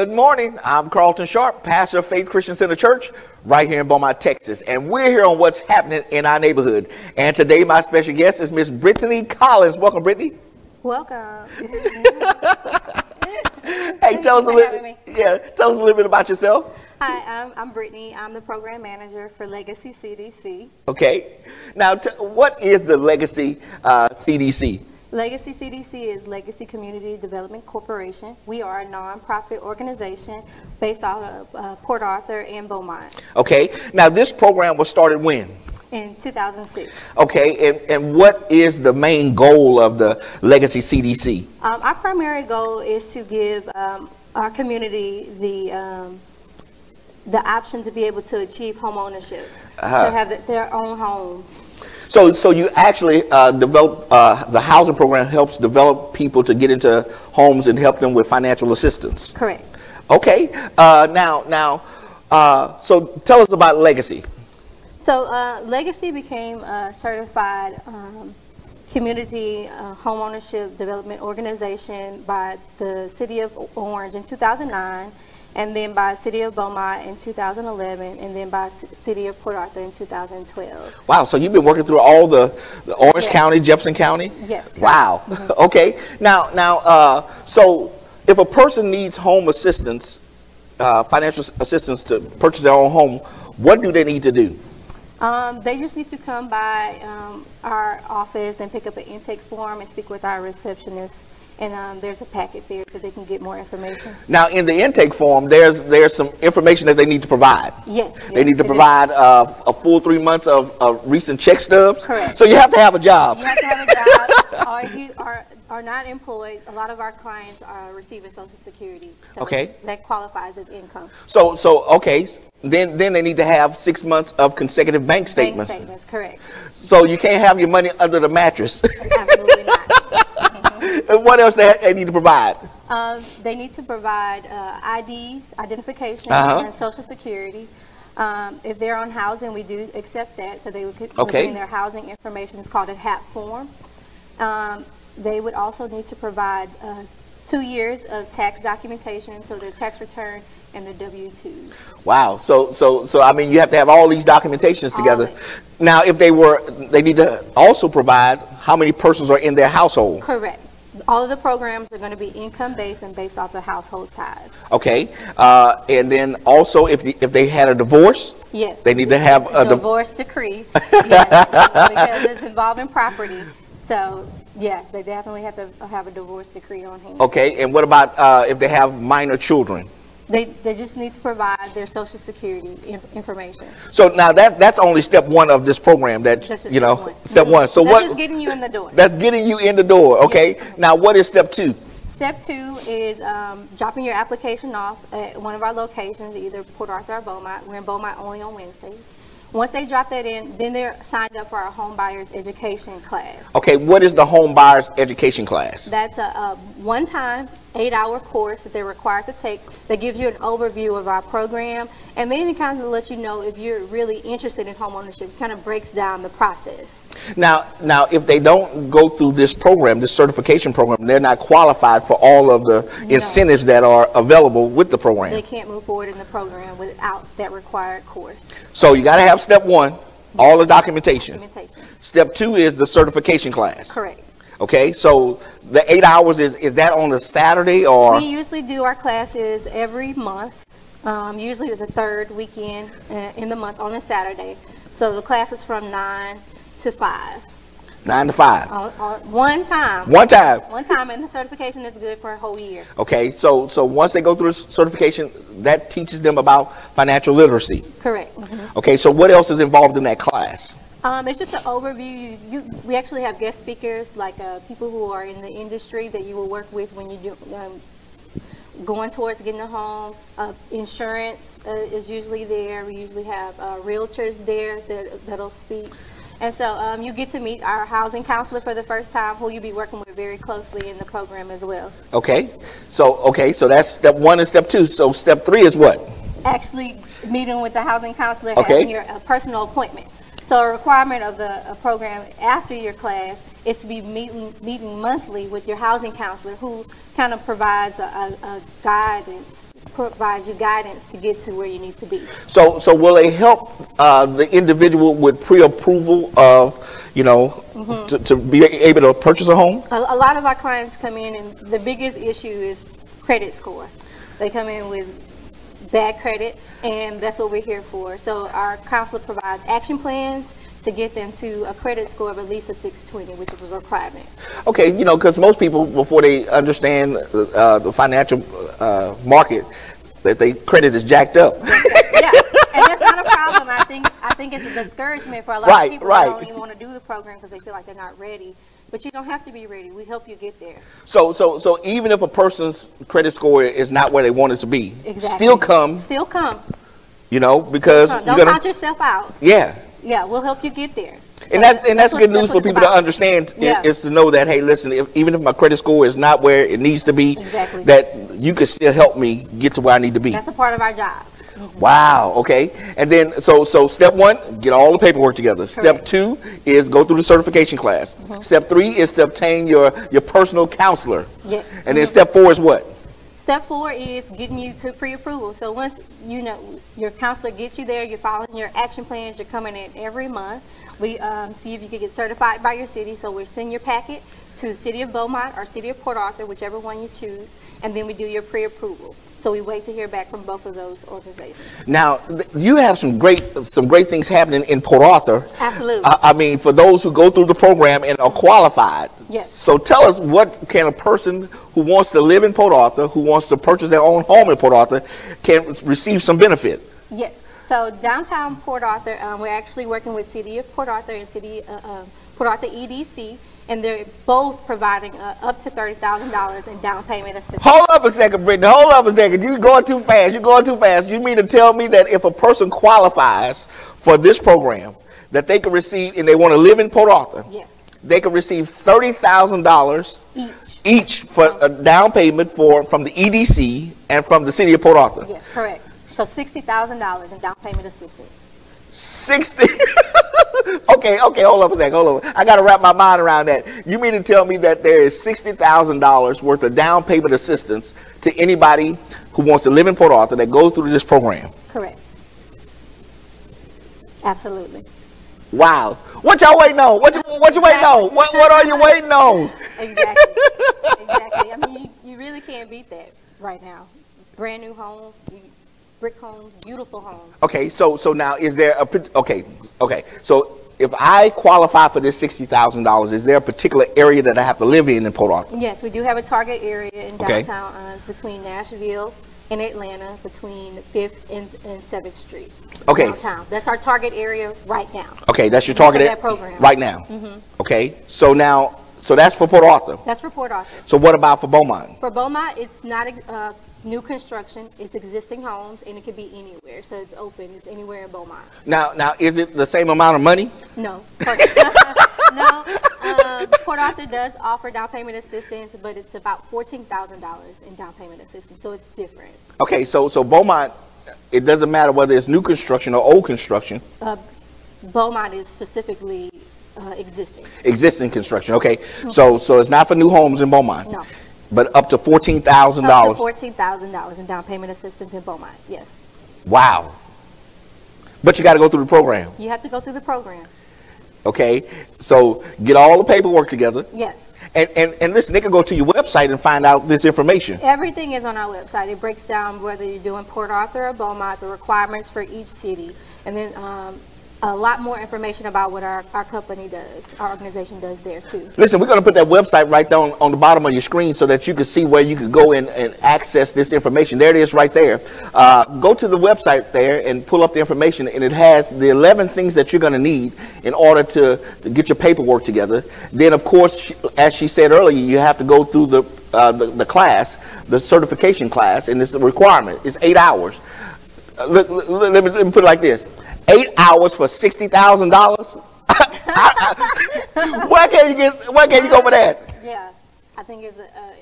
Good morning. I'm Carlton Sharp, pastor of Faith Christian Center Church, right here in Beaumont, Texas. And we're here on what's happening in our neighborhood. And today my special guest is Miss Brittany Collins. Welcome, Brittany. Welcome. Hey, tell us a little bit about yourself. Hi, I'm Brittany. I'm the program manager for Legacy CDC. Okay. Now, what is the Legacy CDC? Legacy CDC is Legacy Community Development Corporation. We are a nonprofit organization based out of Port Arthur and Beaumont. Okay. Now, this program was started when? In 2006. Okay. And what is the main goal of the Legacy CDC? Our primary goal is to give our community the option to be able to achieve home ownership, to have their own home. So you actually develop, the housing program helps develop people to get into homes and help them with financial assistance. Correct. Okay. So tell us about Legacy. So Legacy became a certified community home ownership development organization by the City of Orange in 2009. And then by City of Beaumont in 2011, and then by City of Port Arthur in 2012. Wow, so you've been working through all the Orange County, Jefferson County? Yes. Wow. Mm-hmm. Okay. Now, so if a person needs home assistance, financial assistance to purchase their own home, what do they need to do? They just need to come by our office and pick up an intake form and speak with our receptionist. And there's a packet there so they can get more information. Now, in the intake form, there's some information that they need to provide. Yes. They need to provide a full 3 months of recent check stubs. Correct. So you have to have a job. You have to have a job, or if you are not employed. A lot of our clients are receiving Social Security. So okay. That qualifies as income. So okay. Then they need to have 6 months of consecutive bank statements. Bank statements, correct. So you can't have your money under the mattress. Absolutely not. And what else they need to provide? They need to provide IDs, identification, and Social Security. If they're on housing, we do accept that, so they would put in their housing information. It's called a HAP form. They would also need to provide 2 years of tax documentation, so their tax return and their W-2s. Wow. So I mean, you have to have all these documentations together. Now, if they need to also provide how many persons are in their household. Correct. All of the programs are going to be income-based and based off the household size. Okay. And then also, if they had a divorce, yes, they need to have a divorce decree. Yes, because it's involving property. So, yes, they definitely have to have a divorce decree on hand. Okay. And what about if they have minor children? They just need to provide their Social Security information. So now that's only step one of this program. Step one. So that's just getting you in the door. That's getting you in the door. Okay. Yes. Now what is step two? Step two is dropping your application off at one of our locations, either Port Arthur or Beaumont. We're in Beaumont only on Wednesdays. Once they drop that in, then they're signed up for our home buyers education class. Okay, what is the home buyers education class? That's a one-time 8-hour course that they're required to take that gives you an overview of our program, and then it kind of lets you know if you're really interested in home ownership. It kind of breaks down the process. Now, if they don't go through this program, this certification program, they're not qualified for all of the incentives that are available with the program. They can't move forward in the program without that required course. So you got to have step one, all the documentation. Step two is the certification class. Correct. Okay, so the 8 hours, is that on a Saturday or? We usually do our classes every month, usually the third weekend in the month on a Saturday. So the class is from 9 to 5. 9 to 5. One time. One time. One time, and the certification is good for a whole year. Okay, so once they go through certification, that teaches them about financial literacy. Correct. Mm-hmm. Okay, so what else is involved in that class? It's just an overview. We actually have guest speakers, like people who are in the industry that you will work with when you do going towards getting a home. Insurance is usually there. We usually have realtors there that'll speak. And so you get to meet our housing counselor for the first time, who you'll be working with very closely in the program as well. Okay. So that's step one and step two. So step three is what? Actually meeting with the housing counselor, having your personal appointment. So a requirement of the program after your class is to be meeting monthly with your housing counselor, who kind of provides a guidance provide you guidance to get to where you need to be. So will they help the individual with pre-approval of, you know, to be able to purchase a home? A lot of our clients come in, and the biggest issue is credit score. They come in with bad credit, and that's what we're here for. So our counselor provides action plans to get them to a credit score of at least a 620, which is a requirement. Okay, you know, because most people, before they understand the financial market, that their credit is jacked up. Yeah, and that's not a problem. I think it's a discouragement for a lot of people who don't even want to do the program because they feel like they're not ready. But you don't have to be ready. We help you get there. So even if a person's credit score is not where they want it to be, still come. Still come. You know, because don't count yourself out. Yeah. Yeah, we'll help you get there. And that's good news for people to understand. Is to know that, hey, listen, even if my credit score is not where it needs to be, that you can still help me get to where I need to be. That's a part of our job. Wow. Okay. And then so step 1, get all the paperwork together. Step 2 is go through the certification class. Step 3 is to obtain your personal counselor. Yes. And then step 4 is what? Step 4 is getting you to pre-approval. So once you know your counselor gets you there, you're following your action plans, you're coming in every month. We see if you can get certified by your city. So we're sending your packet to the city of Beaumont or city of Port Arthur, whichever one you choose, and then we do your pre-approval. So we wait to hear back from both of those organizations. Now, you have some great things happening in Port Arthur. Absolutely. I mean, for those who go through the program and are qualified. Yes. So tell us, what can a person who wants to live in Port Arthur, who wants to purchase their own home in Port Arthur, can receive some benefit? Yes. So downtown Port Arthur, we're actually working with City of Port Arthur and City Port Arthur EDC. And they're both providing up to $30,000 in down payment assistance. Hold up a second, Brittany. Hold up a second. You're going too fast. You're going too fast. You mean to tell me that if a person qualifies for this program, that they can receive, and they want to live in Port Arthur, yes, they can receive $30,000 each for a down payment from the EDC and from the City of Port Arthur? Yes, correct. So $60,000 in down payment assistance. 60. Okay, hold up a second, I got to wrap my mind around that. You mean to tell me that there is $60,000 worth of down payment assistance to anybody who wants to live in Port Arthur that goes through this program? Correct. Absolutely. Wow. What y'all waiting on? What you waiting on? What are you waiting on? Exactly. I mean, you really can't beat that right now. Brand new home. Brick homes, beautiful homes. Okay, so now is there a so if I qualify for this $60,000, is there a particular area that I have to live in Port Arthur? Yes, we do have a target area in downtown. It's between Nashville and Atlanta, between 5th and 7th Street. Okay. Downtown. That's our target area right now. Okay, that's your target area program right now. Okay, so that's for Port Arthur. That's for Port Arthur. So what about for Beaumont? For Beaumont, it's not new construction. It's existing homes, and it could be anywhere. So it's open. It's anywhere in Beaumont. Now, is it the same amount of money? No. No. Port Arthur does offer down payment assistance, but it's about $14,000 in down payment assistance. So it's different. Okay, so Beaumont, it doesn't matter whether it's new construction or old construction. Beaumont is specifically existing. Existing construction. Okay, so it's not for new homes in Beaumont. No. But up to $14,000. Up to $14,000 in down payment assistance in Beaumont, yes. Wow. But you got to go through the program. You have to go through the program. Okay, so get all the paperwork together. Yes. And listen, they can go to your website and find out this information. Everything is on our website. It breaks down whether you're doing Port Arthur or Beaumont, the requirements for each city, and then a lot more information about what our company does, our organization does there too. Listen, we're going to put that website right there on the bottom of your screen so that you can see where you can go in and access this information. There it is right there. Go to the website there and pull up the information, and it has the 11 things that you're going to need in order to get your paperwork together. Then, of course, as she said earlier, you have to go through the class, the certification class, and it's a requirement. It's 8 hours. Let me put it like this. 8 hours for $60,000. Where can you go for that? Yeah, I think it's a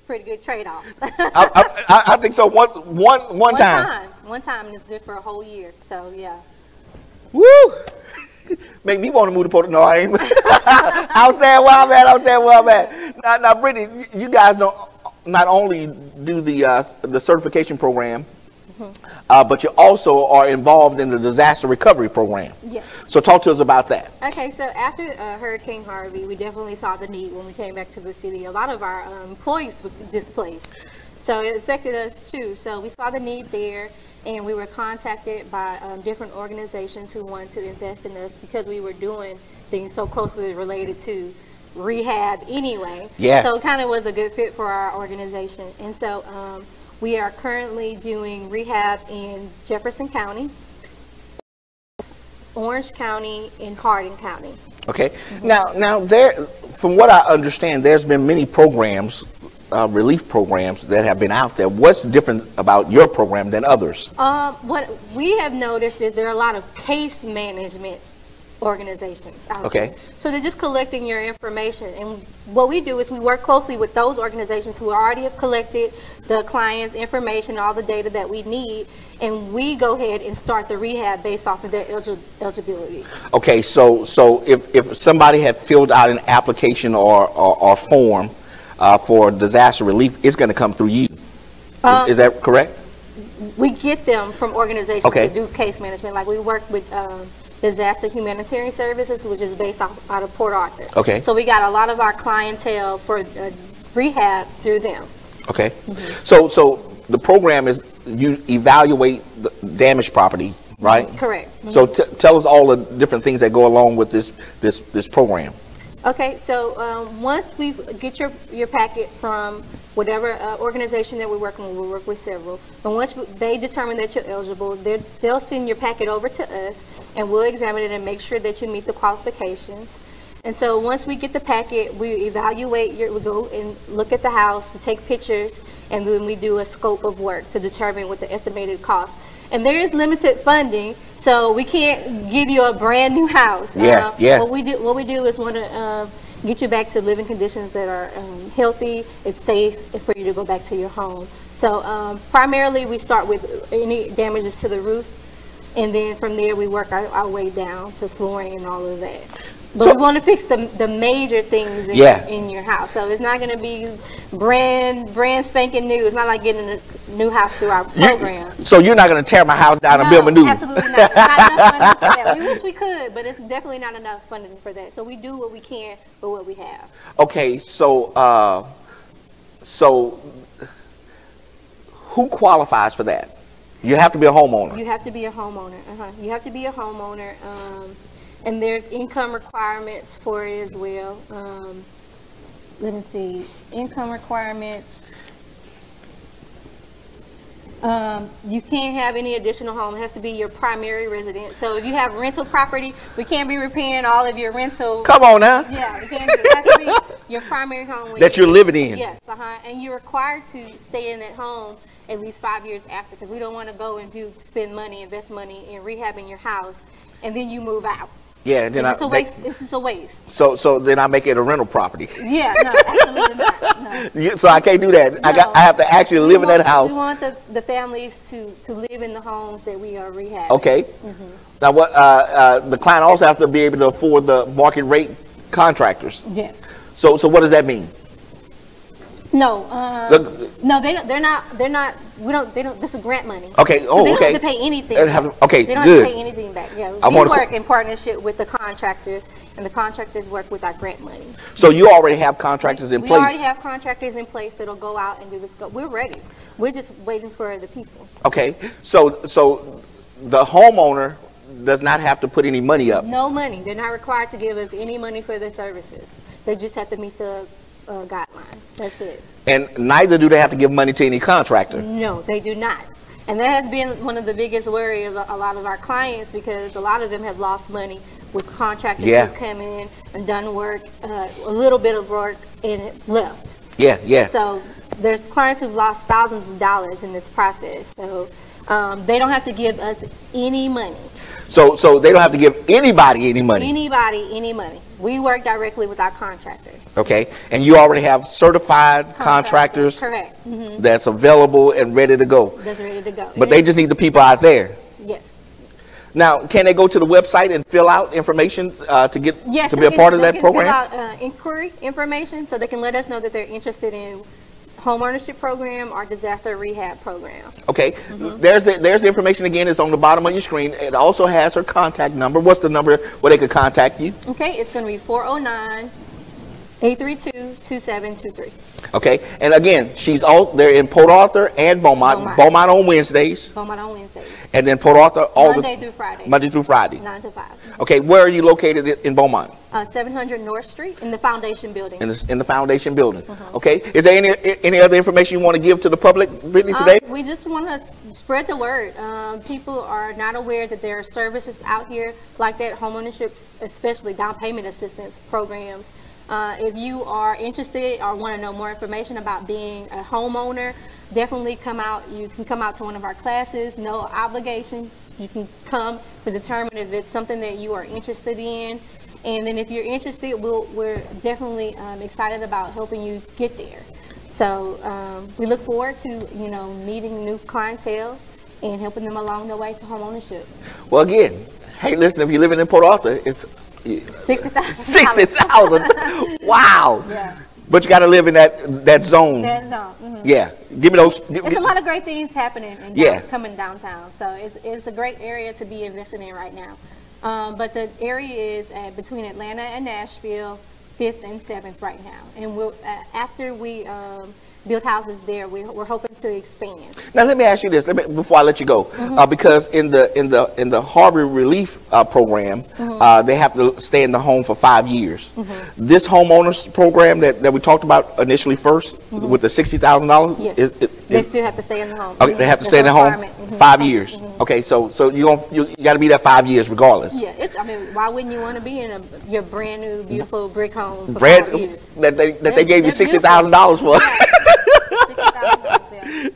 pretty good trade-off. I think so. One time. One time, and it's good for a whole year. So yeah. Woo! Make me want to move to Portland. No, I ain't. I'll stand where I'm at. Now, Brittany, you guys don't not only do the certification program, but you also are involved in the disaster recovery program. Yes. So talk to us about that. Okay, so after Hurricane Harvey, we definitely saw the need when we came back to the city. A lot of our employees were displaced, so it affected us too. So we saw the need there, and we were contacted by different organizations who wanted to invest in us because we were doing things so closely related to rehab anyway. Yeah. So it kind of was a good fit for our organization. And so we are currently doing rehab in Jefferson County, Orange County, and Hardin County. Okay. Now there, from what I understand, there's been many programs, relief programs that have been out there. What's different about your program than others? What we have noticed is there are a lot of case management organizations out there. So they're just collecting your information, and what we do is we work closely with those organizations who already have collected the client's information, all the data that we need, and we go ahead and start the rehab based off of their eligibility. Okay, so if somebody had filled out an application or form for disaster relief, it's going to come through you. Is that correct? We get them from organizations that do case management. Like we work with Disaster Humanitarian Services, which is based out of Port Arthur. Okay. So we got a lot of our clientele for rehab through them. Okay. So the program is you evaluate the damaged property, right? Correct. So tell us all the different things that go along with this program. Okay, so once we get your packet from whatever organization that we're working with, we work with several, and once they determine that you're eligible, they'll send your packet over to us, and we'll examine it and make sure that you meet the qualifications. And so once we get the packet, we evaluate we go and look at the house, we take pictures, and then we do a scope of work to determine what the estimated cost. And there is limited funding, so we can't give you a brand new house. What we do is want to get you back to living conditions that are healthy, it's safe, for you to go back to your home. So primarily we start with any damages to the roof, and then from there we work our way down to flooring and all of that. But so, we want to fix the major things in your house. So it's not going to be brand spanking new. It's not like getting a new house through our program. So you're not going to tear my house down and build me new? Absolutely not. Not enough funding for that. We wish we could, but it's definitely not enough funding for that. So we do what we can with what we have. Okay, so who qualifies for that? You have to be a homeowner. You have to be a homeowner. You have to be a homeowner. And there's income requirements for it as well. Let me see, income requirements. You can't have any additional home. It has to be your primary residence. So if you have rental property, we can't be repaying all of your rental. Come on now. Yeah, we can't. It has to be your primary home that you're living in. Yes, and you're required to stay in that home at least 5 years after, because we don't want to go and spend money, invest money in rehabbing your house, and then you move out. Yeah, and then this is a waste. So then I make it a rental property. Yeah, no, absolutely not. No. So I can't do that. No. I have to actually live in that house. We want the families to live in the homes that we are rehabbing. Okay. Now what? The client also have to be able to afford the market rate contractors. Yes. So what does that mean? No, no, they don't. They're not. We don't. They don't. This is grant money. Okay. So they don't have to pay anything. They don't have to pay anything back. Yeah. We work in partnership with the contractors, and the contractors work with our grant money. So you already have contractors in place. We already have contractors in place that'll go out and do the scope. We're ready. We're just waiting for the people. Okay. So the homeowner does not have to put any money up. No money. They're not required to give us any money for their services. They just have to meet the guidelines. That's it. And neither do they have to give money to any contractor. No, they do not. And that has been one of the biggest worries of a lot of our clients, because a lot of them have lost money with contractors who come in and done work, a little bit of work, and left. Yeah, yeah. So there's clients who've lost thousands of dollars in this process. So they don't have to give us any money. So they don't have to give anybody any money? Anybody any money. We work directly with our contractors. Okay. And you already have certified contractors? Correct. That's available and ready to go? That's ready to go. But they just need the people out there? Yes. Now, can they go to the website and fill out information to be a part of that program? Yes, fill out inquiry information, so they can let us know that they're interested in homeownership program or disaster rehab program. Okay, there's the information again. It's on the bottom of your screen. It also has her contact number. What's the number where they could contact you? Okay, it's going to be 409-832-2723. Okay, and again, she's all there in Port Arthur and Beaumont. Beaumont on Wednesdays. Beaumont on Wednesdays. And then Port Arthur Monday through Friday. Monday through Friday. 9 to 5. Okay, where are you located in Beaumont? 700 North Street in the Foundation Building. In the Foundation Building. Okay, is there any other information you want to give to the public, Brittany, today? We just want to spread the word. People are not aware that there are services out here like that, homeownership, especially down payment assistance programs. If you are interested or want to know more information about being a homeowner, definitely come out. You can come out to one of our classes, no obligation. You can come to determine if it's something that you are interested in. And then if you're interested, we're definitely excited about helping you get there. So we look forward to, meeting new clientele and helping them along the way to homeownership. Well, again, hey, listen, if you're living in Port Arthur, it's $60,000. 60,000. Wow. Yeah. But you got to live in that zone. That zone. Yeah. Give me those. There's a lot of great things happening coming downtown. So it's a great area to be investing in right now. But the area is between Atlanta and Nashville, 5th and 7th right now. And after we build houses there, we're hoping to expand. Now let me ask you this before I let you go, because in the Harbor Relief program, they have to stay in the home for 5 years. This homeowners program that we talked about initially first with the $60,000, yes. They still have to stay in the home. Okay, they have to stay in the home 5 years. Okay, so you got to be there 5 years regardless. Yeah, why wouldn't you want to be in your brand new beautiful brick home for brand 5 years? that they gave you $60,000 for? Yeah.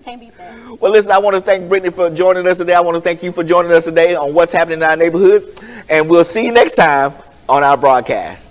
Can't beat that. Well, listen, I want to thank Brittany for joining us today. I want to thank you for joining us today on What's Happening in Our Neighborhood. And we'll see you next time on our broadcast.